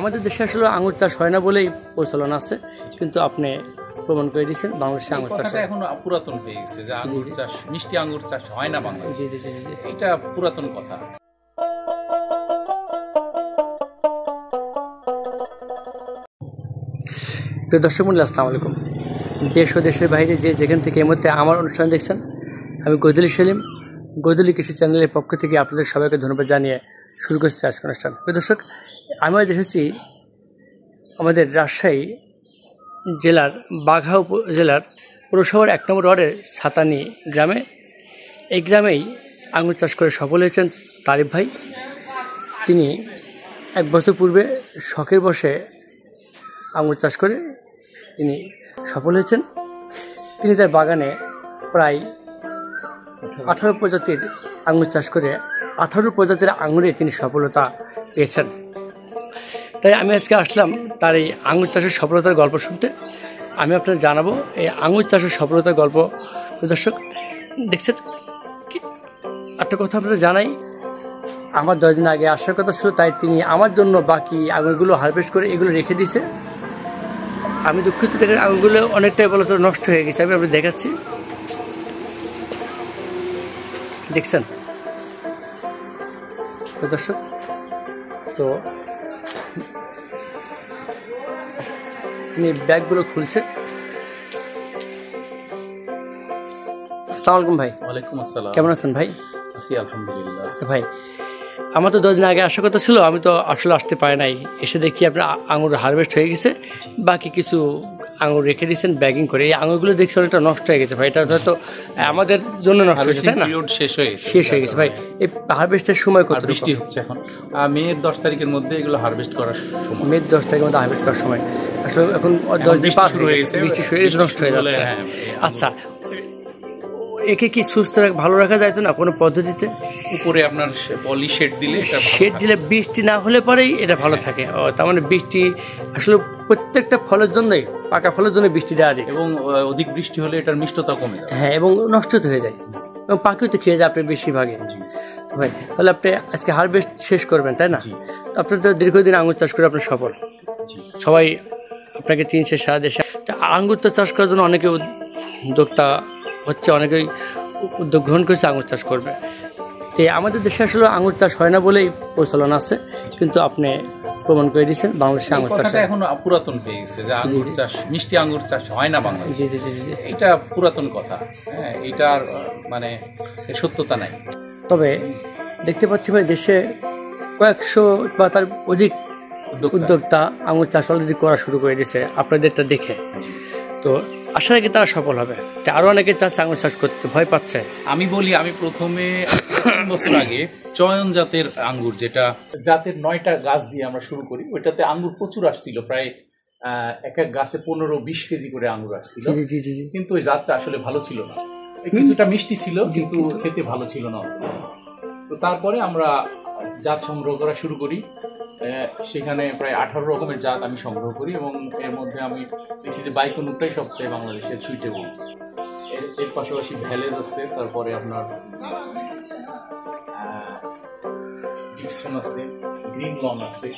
আমাদের দেশে আসলে আঙুর চাষ হয় না বলেই প্রচলন আছে, কিন্তু আপনি প্রমাণ করে দিয়েছেন বাংলাদেশে আঙুর চাষ এখন পুরাতন হয়ে গেছে যে আঙুর চাষ, মিষ্টি আঙুর চাষ হয় না বাংলাদেশে। জি জি জি জি এটা পুরাতন কথা। প্রিয় দর্শক মণ্ডলী, আসসালামু আলাইকুম। দেশ ও দেশের বাইরে যে যেখান থেকে এই মুহূর্তে আমার অনুষ্ঠান দেখছেন, আমি গদুলি সেলিম, গদুলি কৃষি চ্যানেলের পক্ষ থেকে আপনাদের সবাইকে ধন্যবাদ জানিয়ে শুরু করছি আজকের অনুষ্ঠান। প্রিয় দর্শক, আমি আজ এসেছি আমাদের রাজশাহী জেলার বাঘা উপজেলার পৌরসভার 1 নম্বর ওয়ার্ডের সাতানি গ্রামে। এই গ্রামেই আঙুর চাষ করে সফল হয়েছেন তারিফ ভাই। তিনি 1 বছর পূর্বে শখের বসে আঙুর চাষ করে তিনি সফল হয়েছেন। তিনি তার বাগানে প্রায় 18 প্রজাতির আঙুর চাষ করে 18 প্রজাতির আঙুরে তিনি সফলতা পেয়েছেন। তাই আমি আজকে আসলাম তার এই আঙুর চাষের সফলতার গল্প শুনতে। আমি আপনাদের জানাবো এই আঙুর চাষের সফলতার গল্প। দর্শক দেখছেন, একটা কথা আপনাদের জানাই, আমার 10 দিন আগে আসার কথা ছিল, তাই তিনি আমার জন্য বাকি আঙুরগুলো হারভেস্ট করে এগুলো রেখে দিয়েছে। আমি দুঃখিত, দেখেন আঙুরগুলো অনেকটাই বলা তো নষ্ট হয়ে গেছে। আমি আপনাদের দেখাচ্ছি, দেখছেন দর্শক। তো তিনি ব্যাগগুলো খুলছে। আসসালামু আলাইকুম ভাই। ওয়ালাইকুম আসসালাম। কেমন আছেন ভাই? আছি আলহামদুলিল্লাহ। আচ্ছা ভাই, আমার তো 10 দিন আগে আসার কথা ছিল, আমি তো আসলে আসতে পারি নাই। এসে দেখি আপনার আঙুর হারভেস্ট হয়ে গেছে, বাকি কিছু আঙুর রেখে দিয়েছেন ব্যাগিং করে। এই আঙুরগুলো দেখছি অনেকটা নষ্ট হয়ে গেছে ভাই। এটা হয়তো আমাদের জন্য নষ্ট হয়েছে, তাই না? শেষ হয়ে গেছে ভাই। এই হারভেস্টের সময় কত? বৃষ্টি হচ্ছে এখন মের 10 তারিখের মধ্যে এগুলো হারভেস্ট করার সময়। মের 10 তারিখের মধ্যে হারভেস্ট করার সময়। আসলে এখন 10 দিন পার হয়ে গেছে, বৃষ্টি শুরু হয়ে গেছে, নষ্ট হয়ে যাচ্ছে। আচ্ছা, একে কি সুস্থ ভালো রাখা যায় তো না কোনো পদ্ধতিতে? উপরে আপনার পলি শেড দিলে, শেড দিলে বৃষ্টি না হলে পরেই এটা ভালো থাকে। তার মানে বৃষ্টি আসলে প্রত্যেকটা ফলের জন্যই, পাকা ফলের জন্য বৃষ্টি দেওয়া যায়, এবং অধিক বৃষ্টি হলে এটার মিষ্টতা কমে যায়। হ্যাঁ, এবং নষ্ট হয়ে যায়, এবং পাখিও তো খেয়ে যায় আপনি বেশিরভাগে। ভাই তাহলে আপনি আজকে হারভেস্ট শেষ করবেন, তাই না? তো আপনার তো দীর্ঘদিন আঙুর চাষ করে আপনার সফল, সবাই আপনাকে চিনছে সারা দেশে। আঙুর তো চাষ করার জন্য অনেকে উদ্যোক্তা হচ্ছে, অনেকেই উদ্যোগ গ্রহণ করেছে আঙুর চাষ করবে। তো আমাদের দেশে আসলে আঙুর চাষ হয় না বলেই প্রচলন আছে, কিন্তু আপনি প্রমাণ করে দিয়েছেন বাংলাদেশে আঙুর চাষ এখন পুরাতন হয়ে গেছে যে আঙুর চাষ, মিষ্টি আঙুর চাষ হয় না বাংলাদেশে। জি জি জি জি এটা পুরাতন কথা। হ্যাঁ, এটার মানে সত্যতা নাই। তবে দেখতে পাচ্ছি ভাই, দেশে কয়েকশো বা তার অধিক উদ্যোক্তা আঙুর চাষ অলরেডি করা শুরু করে দিয়েছে আপনাদেরটা দেখে। তো আশা রাখি তারা সফল হবে। আরো অনেকে চাচ্ছে আঙুর চাষ করতে, ভয় পাচ্ছে। আমি বলি, আমি প্রথমে 3 বছর আগে চয়ন জাতের আঙ্গুর, যেটা জাতের 9টা গাছ দিয়ে আমরা শুরু করি, ওইটাতে আঙ্গুর প্রচুর আসছিল। প্রায় এক এক গাছে 15-20 কেজি করে আঙ্গুর আসছিল। কিন্তু ওই জাতটা আসলে ভালো ছিল না, কিছুটা মিষ্টি ছিল কিন্তু খেতে ভালো ছিল না। তো তারপরে আমরা জাত সংগ্রহ করা শুরু করি। সেখানে প্রায় 18 রকমের জাত আমি সংগ্রহ করি, এবং এর মধ্যে আমি দেখছি যে বাইকুনুরটাই সবচেয়ে বাংলাদেশের সুইটেবল। এর পাশাপাশি ভ্যালেজ আছে, তারপরে আপনার ডিকসন আছে, গ্রিন লং আছে।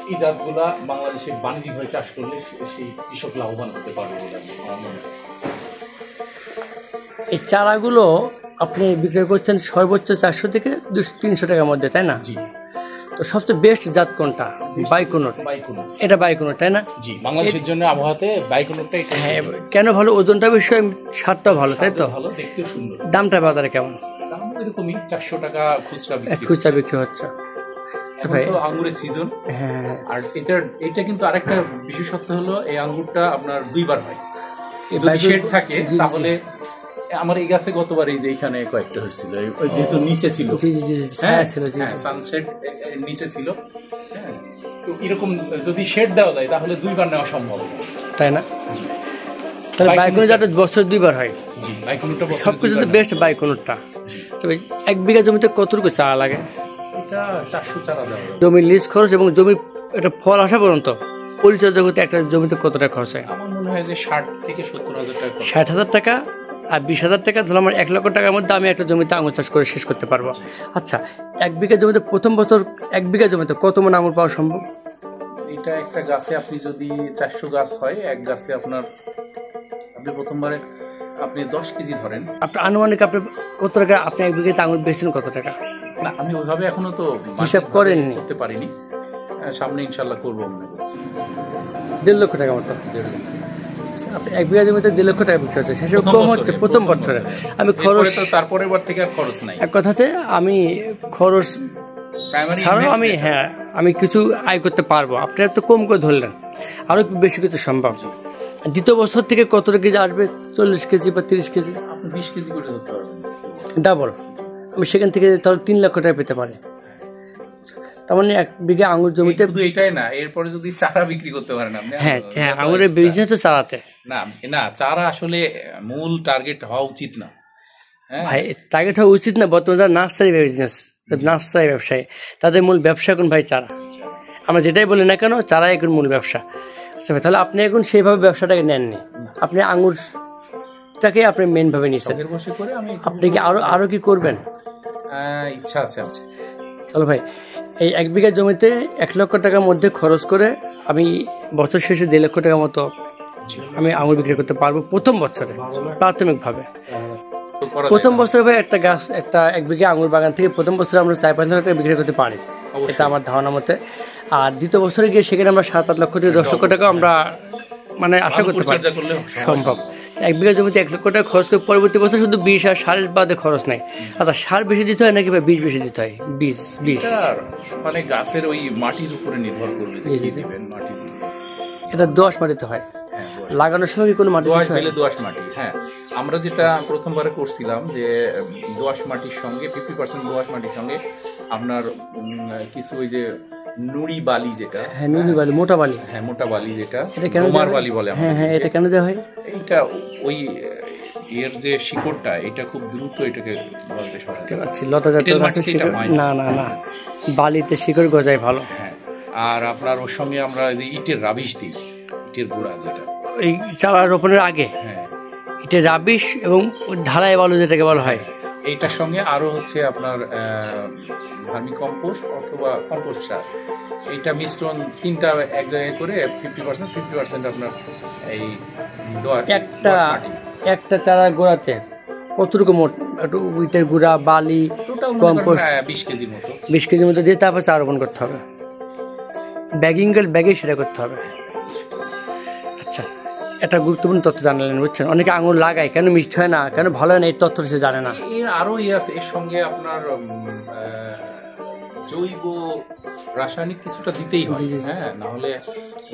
এই জাতগুলা বাংলাদেশে বাণিজ্যিকভাবে চাষ করলে সেই কৃষক লাভবান হতে পারবে বলে আমার মনে হয়। এই চারাগুলো আপনি বিক্রয় করছেন সর্বোচ্চ 400 থেকে 200-300 টাকার মধ্যে, তাই না? জি। তো সবচেয়ে বেস্ট জাত কোনটা? বাইকুনুর। এটা বাইকুনুর, তাই না? জি, বাংলাদেশের জন্য আবহাওয়াতে বাইকুনুরটা। হ্যাঁ, কেন ভালো? ওজনটা বেশি, স্বাদটা ভালো, তাই তো? ভালো, দেখতেও সুন্দর। দামটা বাজারে কেমন? দাম এরকমই 400 টাকা খুচরা বিক্রি হচ্ছে। আঙ্গুরের সিজন। হ্যাঁ, আর এটা কিন্তু আরেকটা বিশেষত্ব হলো, এই আঙ্গুরটা আপনার 2 বার হয়। যদি শেড থাকে তাহলে, আমার এই গাছে গতবার এই যে এখানে কয়েকটা হয়েছিল, যেহেতু নিচে ছিল, সানসেট নিচে ছিল। তো এরকম যদি শেড দেওয়া যায় তাহলে 2 বার নেওয়া সম্ভব, তাই না? তাহলে বাইকুনুর যাতে বছর 2 বার হয়। জি, বাইকুনুরটা সবকিছু বেস্ট বাইকুনুরটা। তবে 1 বিঘা জমিতে কতটুকু চারা লাগে? এটা 400 চারা দেওয়া। জমির লিজ খরচ এবং জমি একটা ফল আসা পর্যন্ত পরিচর্যা করতে একটা জমিতে কত টাকা খরচ হয়? আমার মনে হয় যে 60 থেকে 70 হাজার টাকা। 60,000 টাকা আর 20,000 টাকা ধরো, আমার 1 লক্ষ টাকার মধ্যে আমি একটা জমিতে আঙুর চাষ করে শেষ করতে পারবো। আচ্ছা, 1 বিঘা জমিতে প্রথম বছর 1 বিঘা জমিতে কত মণ আঙুর পাওয়া সম্ভব? এটা একটা গাছে আপনি যদি 400 গাছ হয়, এক গাছে আপনার আপনি প্রথমবারে আপনি 10 কেজি ধরেন। আপনার আনুমানিক আপনি কত টাকা, আপনি এক বিঘাতে আঙুর বেচছেন কত টাকা? না, আমি ওইভাবে এখনো তো হিসাব করেননি? করতে পারিনি, সামনে ইনশাল্লাহ করবো মনে করছি। 1.5 লক্ষ টাকা মতো আপনি এক বিঘা জমিতে 1.5 লক্ষ টাকা বিক্রি হচ্ছে, সেসব কম হচ্ছে প্রথম বছরে। আমি খরচ তারপরের বার থেকে আর খরচ নাই। এক কথাতে আমি খরচ ছাড়াও আমি আমি কিছু আয় করতে পারবো। আপনারা তো কম করে ধরলেন, আরো বেশি কিছু সম্ভব। দ্বিতীয় বছর থেকে কত কেজি আসবে? 40 কেজি বা 30 কেজি, আপনি 20 কেজি করে ধরতে পারবেন, ডাবল। আমি সেখান থেকে তাহলে 3 লক্ষ টাকা পেতে পারি। তার মানে এক বিঘা আঙুর জমিতে শুধু এটাই না, এরপরে যদি চারা বিক্রি করতে পারেন আপনি। হ্যাঁ, আঙুরের বিজনেস তো চারাতে না, চারা আসলে মূল টার্গেট হওয়া উচিত না ভাই। টার্গেট হওয়া উচিত না। বর্তমানে যারা নার্সারি বিজনেস, নার্সারি ব্যবসায়ী, তাদের মূল ব্যবসা এখন ভাই চারা। আমরা যেটাই বলি না কেন, চারা এখন মূল ব্যবসা। আচ্ছা ভাই, তাহলে আপনি এখন সেইভাবে ব্যবসাটাকে নেননি, আপনি আঙুরটাকে আপনি মেন ভাবে নিচ্ছেন। আপনি কি আরো কি করবেন? ইচ্ছা আছে। চলো ভাই, এই এক বিঘা জমিতে 1 লক্ষ টাকার মধ্যে খরচ করে আমি বছর শেষে 1.5 লক্ষ টাকার মতো আমি আঙুর বিক্রি করতে পারবো প্রথম বছরে, প্রাথমিকভাবে। প্রথম বছরে ভাই একটা গাছ, একটা এক বিঘা আঙুর বাগান থেকে প্রথম বছরে আমরা 4-5 লক্ষ টাকা বিক্রি করতে পারি, এটা আমার ধারণা মতে। আর দ্বিতীয় বছরে গিয়ে সেখানে আমরা 7-8 লক্ষ থেকে 10 লক্ষ টাকা আমরা মানে আশা করতে পারি সম্ভব। এক বিঘা জমিতে 1 লক্ষ টাকা খরচ করে পরবর্তী বছর শুধু বীজ আর সারের বাদে খরচ নাই। আচ্ছা, সার বেশি দিতে হয় নাকি ভাই বীজ বেশি দিতে হয়? বীজ মানে গাছের ওই মাটির উপরে নির্ভর করবে যে কি দিবেন। মাটি এটা দোআঁশ মাটিতে হয়, লাগানোর সময় কি কোনো মাটি দোআঁশ দিলে দোআঁশ মাটি। হ্যাঁ, আমরা যেটা প্রথমবারে করছিলাম যে দোআঁশ মাটির সঙ্গে 50% দোআঁশ মাটির সঙ্গে আপনার কিছু ওই যে নুড়ি বালি, যেটা নুড়ি বালি, মোটা বালি, মোটা বালি, যেটা ডোমার বালি বলে। এটা কেন দেওয়া হয়? এইটা ওই এর যে শিকড়টা, এটা খুব দ্রুত এটাকে গলতে সহায়তা করে। লতা জাতীয় গাছের শিকড় না, বালিতে শিকড় গজায় ভালো। হ্যাঁ, আর আপনার ওর সঙ্গে আমরা যে ইটের রাবিশ দিই, ইটের গুঁড়া, যেটা এই চারা রোপণের আগে ইটের রাবিশ এবং ঢালাই বালু যেটাকে বলা হয়, এইটার সঙ্গে আরো হচ্ছে আপনার ভার্মি কম্পোস্ট অথবা কম্পোস্ট সার, এইটা মিশ্রণ তিনটা এক জায়গায় করে 50% আপনার এই একটা চারা গোড়াতে কতটুকু মোট ইটের গুঁড়া, বালি, কম্পোস্ট 20 কেজির মতো 20 কেজির মতো দিয়ে তারপর চারা রোপণ করতে হবে। ব্যাগে সেটা করতে হবে। আচ্ছা, একটা গুরুত্বপূর্ণ তথ্য জানালেন, বুঝছেন? অনেকে আঙুর লাগায়, কেন মিষ্টি হয় না, কেন ভালো হয় না, এই তথ্য সে জানে না। এর আরো আছে, এর সঙ্গে আপনার জৈব রাসায়নিক কিছুটা দিতেই হয়, হ্যাঁ, না হলে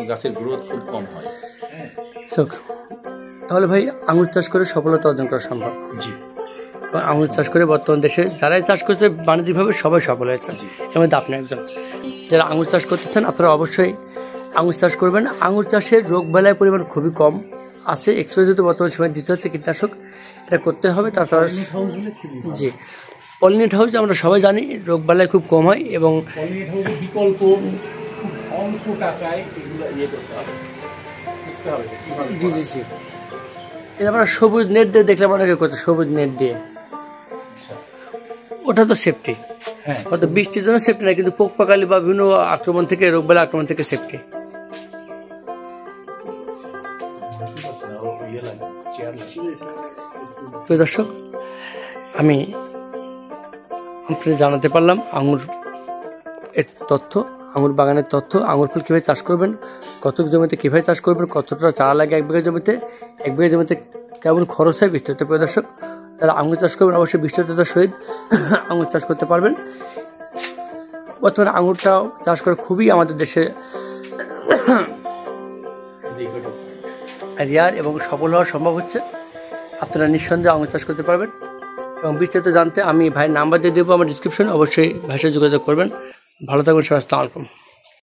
গাছের গ্রোথ খুব কম হয়। তাহলে ভাই আঙুর চাষ করে সফলতা অর্জন করা সম্ভব। জি, আঙুর চাষ করে বর্তমান দেশে যারাই চাষ করছে বাণিজ্যিকভাবে সবাই সফল হয়েছে, এর মধ্যে আপনি একজন। যারা আঙুর চাষ করতেছেন আপনারা অবশ্যই আঙুর চাষ করবেন। আঙুর চাষের রোগ বালাইয়ের পরিমাণ খুবই কম আছে, এক্সপ্রেস তো বর্তমান সময় দিতে হচ্ছে কীটনাশক, এটা করতে হবে। তাছাড়া জি, পলিনেট হাউস আমরা সবাই জানি রোগ বালাই খুব কম হয়, এবং বিকল্প অল্প টাকায় এগুলো করতে হবে, বুঝতে হবে। জি, আমরা সবুজ নেট দিয়ে দেখলাম অনেকে করতে, সবুজ নেট দিয়ে, ওটা তো সেফটি। হ্যাঁ, হয়তো বৃষ্টির জন্য সেফটি না, কিন্তু পোক পাকালি বা বিভিন্ন আক্রমণ থেকে, রোগ বালাই আক্রমণ থেকে সেফটি। প্রিয় দর্শক, আমি আপনাদের জানাতে পারলাম আঙুর এর তথ্য, আঙুর বাগানের তথ্য, আঙুর ফুল কীভাবে চাষ করবেন, কতটুকু জমিতে কীভাবে চাষ করবেন, কতটা চারা লাগে এক বিঘা জমিতে কেমন খরচ হয় বিস্তারিত। প্রিয় দর্শক, যারা আঙুর চাষ করবেন অবশ্যই বিস্তারিততার সহিত আঙুর চাষ করতে পারবেন। বর্তমানে আঙুরটাও চাষ করে খুবই আমাদের দেশে রেয়ার এবং সফল হওয়া সম্ভব হচ্ছে। আপনারা নিঃসন্দেহে আঙুর চাষ করতে পারবেন, এবং বিস্তারিত জানতে আমি ভাইয়ের নাম্বার দিয়ে দেবো আমার ডিসক্রিপশনে, অবশ্যই ভাইয়ের সাথে যোগাযোগ করবেন। ভালো থাকবেন সবাই, আসসালামু আলাইকুম।